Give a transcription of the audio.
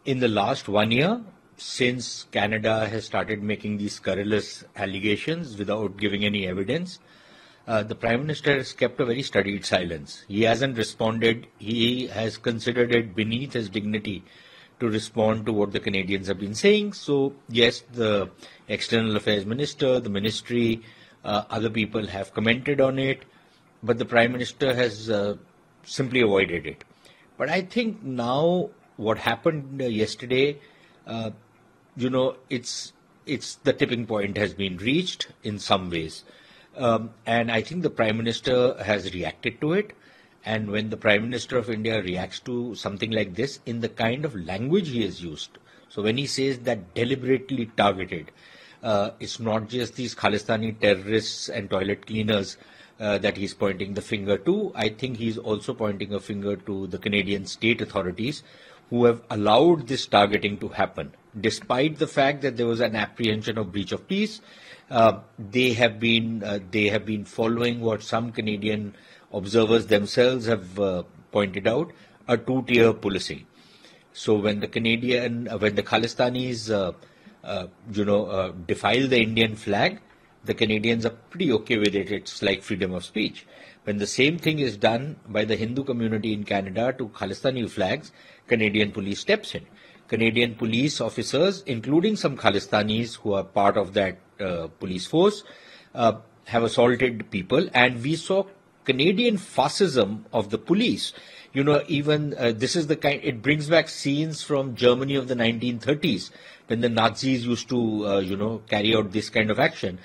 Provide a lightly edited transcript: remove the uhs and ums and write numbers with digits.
In the last 1 year, since Canada has started making these scurrilous allegations without giving any evidence, the Prime Minister has kept a very studied silence. He hasn't responded. He has considered it beneath his dignity to respond to what the Canadians have been saying. So, yes, the External Affairs Minister, the Ministry, other people have commented on it, but the Prime Minister has simply avoided it. But I think now what happened yesterday, it's the tipping point has been reached in some ways. And I think the Prime Minister has reacted to it. And when the Prime Minister of India reacts to something like this in the kind of language he has used, so when he says that deliberately targeted, it's not just these Khalistani terrorists and toilet cleaners that he's pointing the finger to. I think he's also pointing a finger to the Canadian state authorities who have allowed this targeting to happen. Despite the fact that there was an apprehension of breach of peace, they have been following what some Canadian observers themselves have pointed out, a two-tier policing. So when the Khalistanis, defile the Indian flag, the Canadians are pretty okay with it. It's like freedom of speech. When the same thing is done by the Hindu community in Canada to Khalistani flags, Canadian police steps in. Canadian police officers, including some Khalistanis who are part of that police force, have assaulted people, and we saw Canadian fascism of the police. This is the kind, it brings back scenes from Germany of the 1930s when the Nazis used to, carry out this kind of action.